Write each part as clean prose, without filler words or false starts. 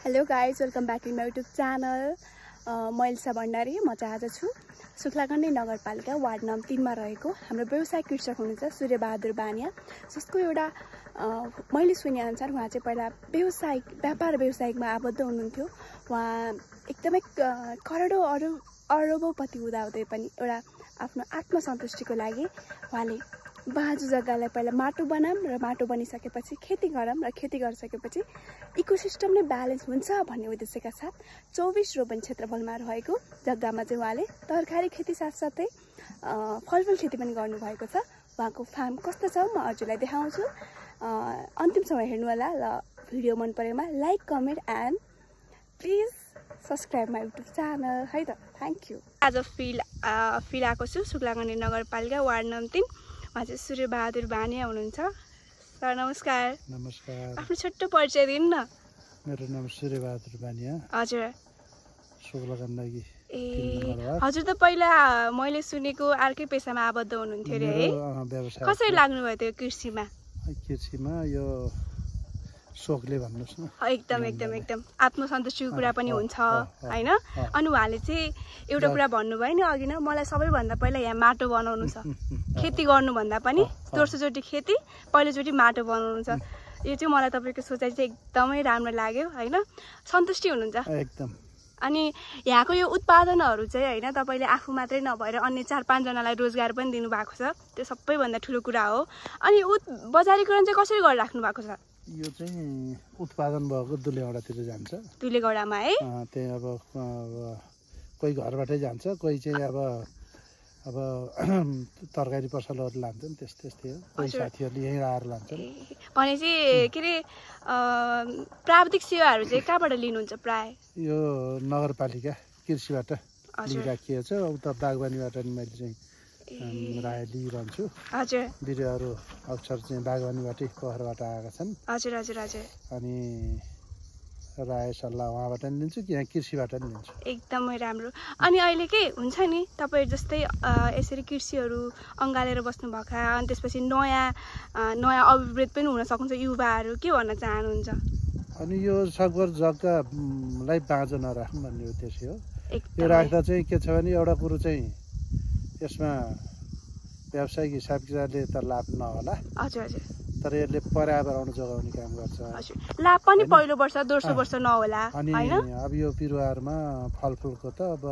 Hello guys, welcome back to my YouTube channel. म इल्सा भण्डारी। म चाहिँ आज छु शुक्लाकण्डी नगरपालिका वार्ड नम्बर 3 मा रहेको हाम्रो व्यवसायिक कृषक हुनुहुन्छ सूर्यबहादुर बानिया, जसको एउटा मैले सुनेअनुसार उहाँ चाहिँ पहिला व्यापार व्यवसायिकमा आबद्ध हुनुहुन्थ्यो। उहाँ एकदमै करोडौँ अरबौँपति हुँदाहुँदै पनि एउटा आफ्नो आत्मसन्तुष्टिको लागि उहाँले बाँझो जग्गालाई पहिला माटो बनाऊँ र माटो बनिसकेपछि खेती गरौँ र खेती गरिसकेपछि इकोसिस्टम नै ब्यालेन्स हुन्छ भन्ने उद्देश्यका साथ 24 रोपन क्षेत्रफलमा रहेको जग्गामा चाहिँ उहाँले तरकारी खेती साथसाथै फलफुल खेती पनि गर्नुभएको छ। उहाँको फार्म कस्तो छ म हजुरलाई देखाउँछु। अन्तिमसम्म हेर्नु होला र भिडियो मन परेमा like, comment and please subscribe my YouTube channel है त। Thank you. आज फिल आएको छु शुक्लाकण्डी नगरपालिका वार्ड नम्बर 3। उहाँ चाहिँ सूर्यबहादुर बानिया हुनुहुन्छ। सर नमस्कार। नमस्कार। आफ्नो छोटो परिचय दिनु न। मेरो नाम सूर्यबहादुर बानिया। हजुर। शुक्लाकण्डी। हजुर त पहिला मैले सुनेको अर्कै पेसामा आबद्ध हुनुहुन्थ्यो अरे है? व्यवसाय। कसरी लाग्नुभयो त्यो कृषिमा? कृषिमा यो सोखले भन्नुहोस् न। एकदम आत्मसन्तुष्टिको कुरा पनि हुन्छ हैन? अनि उहाँले चाहिँ एउटा कुरा भन्नुभयो नि अघि न, मलाई सबैभन्दा पहिला यहाँ माटो बनाउनु छ, खेती गर्नुभन्दा पनि दोस्रोचोटि खेती पहिलोचोटि माटो बनाउनु छ। यो चाहिँ मलाई तपाईँको सोचाइ चाहिँ एकदमै राम्रो लाग्यो हैन? सन्तुष्टि हुनुहुन्छ एकदम। अनि यहाँको यो उत्पादनहरू चाहिँ हैन तपाईँले आफू मात्रै नभएर अन्य 4-5 जनालाई रोजगार पनि दिनुभएको छ, त्यो सबैभन्दा ठुलो कुरा हो। अनि बजारीकरण चाहिँ कसरी गरिराख्नु भएको छ? यो चाहिँ उत्पादन भएको दुलेगौडातिर जान्छ। दुलेगौडामा है? त्यही अब कोही घरबाटै जान्छ, कोही चाहिँ अब तरकारी पसलहरू लान्छन्, त्यस्तै हो। कोही साथीहरूले यहीँ आएर लान्छन्। भनेपछि के अरे प्राविधिक सेवाहरू चाहिँ कहाँबाट लिनुहुन्छ प्राय? यो नगरपालिका कृषिबाट लिइराखिएको छ। उता बागवानीबाट नि मैले चाहिँ राय लिइरहन्छु। हजुर। बिरुवाहरू अक्सर चाहिँ बागवानीबाटै पोखरबाट आएका छन्। हजुर। अनि राय सल्लाह उहाँबाट नि लिन्छु कि यहाँ कृषिबाट नि लिन्छु। एकदमै राम्रो। अनि अहिले के हुन्छ नि, तपाईँ जस्तै यसरी कृषिहरू अँगालेर बस्नुभएका, अनि त्यसपछि नयाँ अभिवृद्ध पनि हुन सक्नुहुन्छ युवाहरू, के भन्न चाहनुहुन्छ? अनि यो सकभर जग्गालाई बाँझो नराखौँ भन्ने उद्देश्य हो। यो राख्दा चाहिँ के छ भने एउटा कुरो चाहिँ यसमा व्यावसायिक हिसाब किताबले त लाभ नहोला। हजुर। तर यसले पर्यावरण जोगाउने काम गर्छ। लाभ पनि पहिलो वर्ष दोस्रो वर्ष नहोला। अनि अब यो बिरुवाहरूमा फलफुलको त अब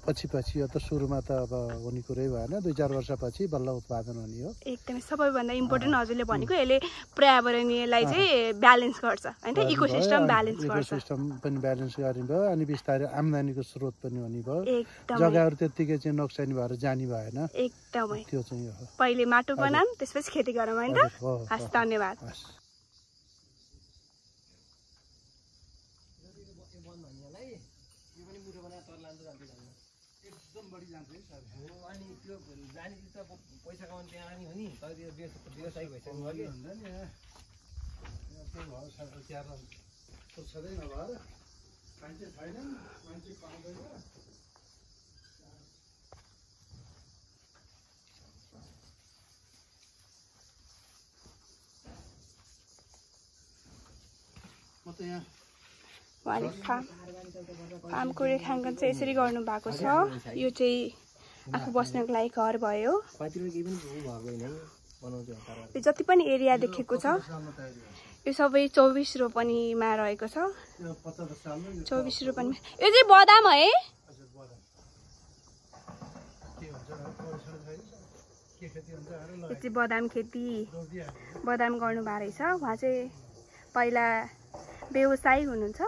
पछि यो त सुरुमा त अब हुने कुरै भएन, 2-4 वर्षपछि बल्ल उत्पादन हुने हो। एकदमै सबैभन्दा इम्पोर्टेन्ट हजुरले भनेको यसले पर्यावरणीयलाई चाहिँ ब्यालेन्स गर्छ हैन? इकोसिस्टम ब्यालेन्स गर्छ। इकोसिस्टम पनि ब्यालेन्स गर्ने भयो, अनि बिस्तारै आम्दानीको स्रोत पनि हुने भयो। जग्गाहरू त्यतिकै चाहिँ नोक्सानी भएर जाने भएन। एकदमै त्यो चाहिँ हो। पहिले माटो बनाऊँ त्यसपछि खेती गरौँ हैन त? हस्, धन्यवाद। अनि त्यो जाने त पैसा कमाउनु त्यहाँ नि हो नि, तर त्यो व्यवसाय भइसक्नु अघि हुन्छ नि। छँदै नभएर मान्छे छैन, मान्छे पाउँदैन। म त यहाँ उहाँले फार्मको रेखाङ्कन चाहिँ यसरी गर्नु भएको छ। यो चाहिँ आफू बस्नको लागि घर भयो। यो जति पनि एरिया देखेको छ यो सबै 24 रोपनीमा रहेको छ। 24 रोपनीमा यो चाहिँ बदाम है? यो चाहिँ बदाम खेती, बदाम गर्नुभएको रहेछ। उहाँ चाहिँ पहिला व्यवसायी हुनुहुन्छ,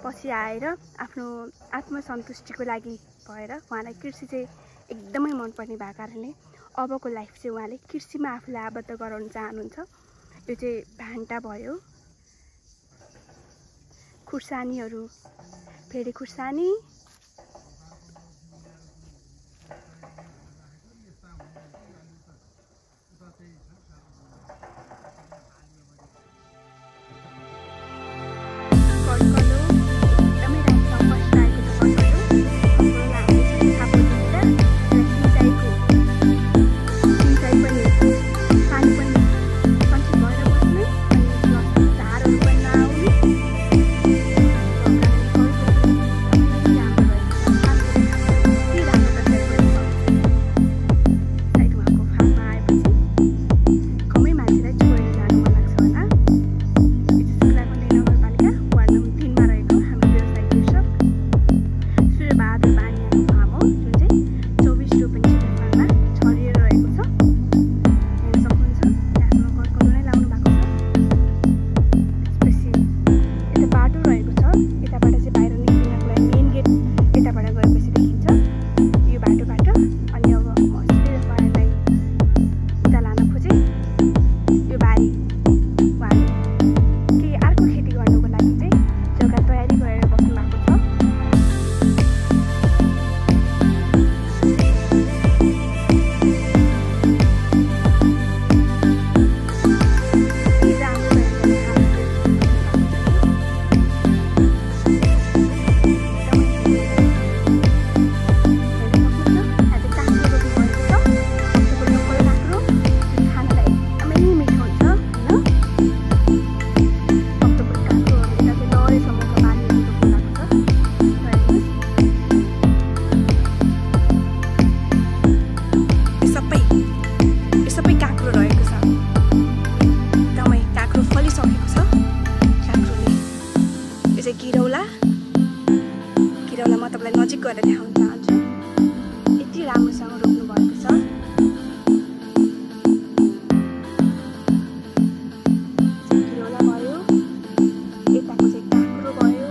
पछि आएर आफ्नो आत्मसन्तुष्टिको लागि भएर उहाँलाई कृषि चाहिँ एकदमै मनपर्ने भएको कारणले अबको लाइफ चाहिँ उहाँले कृषिमा आफूलाई आबद्ध गराउन चाहनुहुन्छ। यो चाहिँ भान्टा भयो, खुर्सानीहरू, भेडे खुर्सानी, सिँचाइ पनि, पानी पनि सन्चै भएर बस्ने, अनि चाहिँ किरौला म तपाईँलाई नजिक गएर देखाउन चाहन्छु। यति राम्रोसँग रोप्नु भएको छ। किरौला भयो, यताको चाहिँ काँक्रो भयो।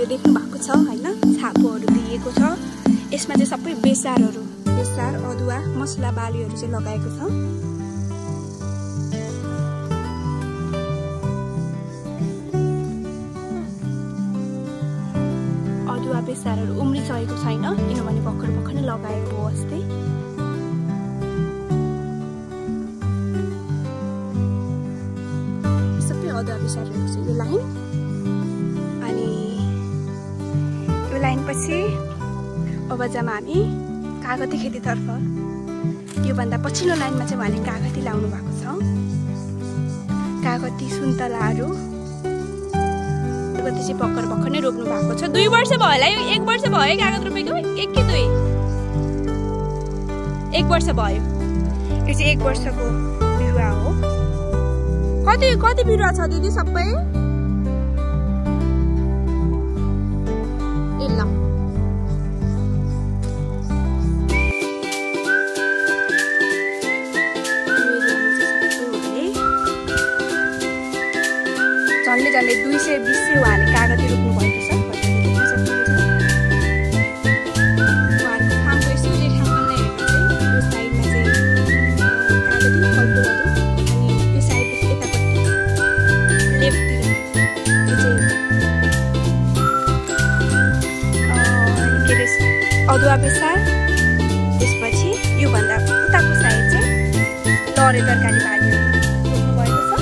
तपाईँहरूले देख्नु भएको छ हैन, छापुहरू दिएको छ। यसमा चाहिँ सबै बेसारहरू, बेसार, अदुवा, मसला बालीहरू चाहिँ लगाएको छ। अदुवा बेसारहरू उम्रिसकेको छैन किनभने भर्खर नै लगाएको हो अस्ति। सबै अदुवा बेसारहरू छ यो लाइन। अनि यो लाइन पछि अब जाम हामी कागती खेतीतर्फ। योभन्दा पछिल्लो लाइनमा चाहिँ उहाँले कागती लाउनु भएको छ। कागती, सुन्तलाहरू कागती चाहिँ भर्खर नै रोप्नु भएको छ। 2 वर्ष भयो होला, 1 वर्ष भयो कागत रोपेको, 1 कि 2? 1 वर्ष भयो। यो चाहिँ 1 वर्षको बिरुवा हो। कति बिरुवा छ दिदी सबै? ए ल झन्डै 220 उहाँले कागती रोप्नु भएको छ। उहाँहरूको फार्मको यस्तो ठाउँमा नै हेर्नु चाहिँ यो साइडमा चाहिँ कागती फल्टुहरू, अनि यो साइडदेखि यतापट्टि लेफ्टतिर यो चाहिँ के अरे अदुवा बेसार, त्यसपछि योभन्दा उताको साइड चाहिँ तरे तरकारी बालीहरू रोप्नु भएको छ।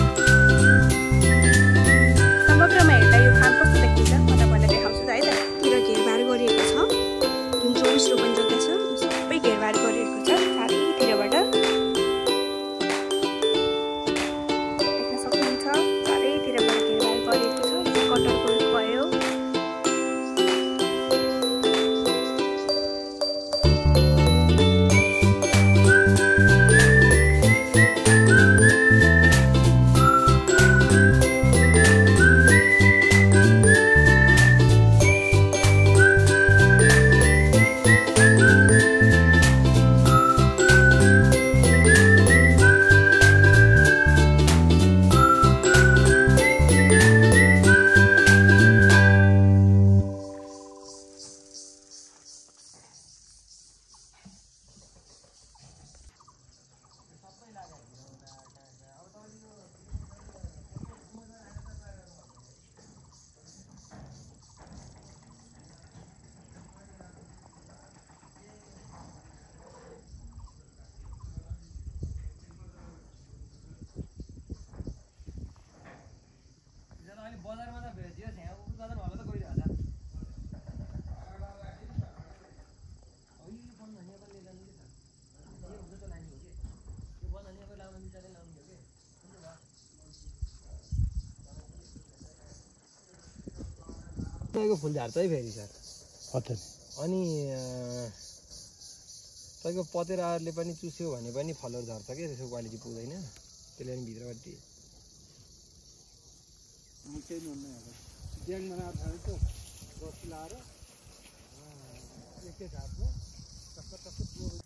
समग्रमा हेर्दा यो फार्म कस्तो देखिन्छ म तपाईँलाई देखाउँछु त है त। तिर घेरबार गरिएको छ, जुन 24 रोपनी जग्गा छ सबै घेरबार गरिएको छ चारैतिरबाट। देख्न सक्नुहुन्छ चारैतिरबाट घेरबार गरिएको छ। यो चाहिँ कटरको रुख भयो। बजारमा त भेट्यो यहाँ उत्पादन होला त गइरहेछ। अहिले बन धनियाको लिएर जानु के छ? के हुन्छ त लाने हो कि? यो बन धनियाको लाउनु बिचारै लाउनु हो कि? तपाईँको फुल झार्छ है फेरि सर? अनि तपाईँको पतेराहरूले पनि चुस्यो भने पनि फलहरू झर्छ कि त्यसको क्वालिटी पुग्दैन, त्यसले पनि भित्रपट्टि केही भन्ने अब ग्याङ बनाएर छ रस लाएर एकै झार्छ टक्क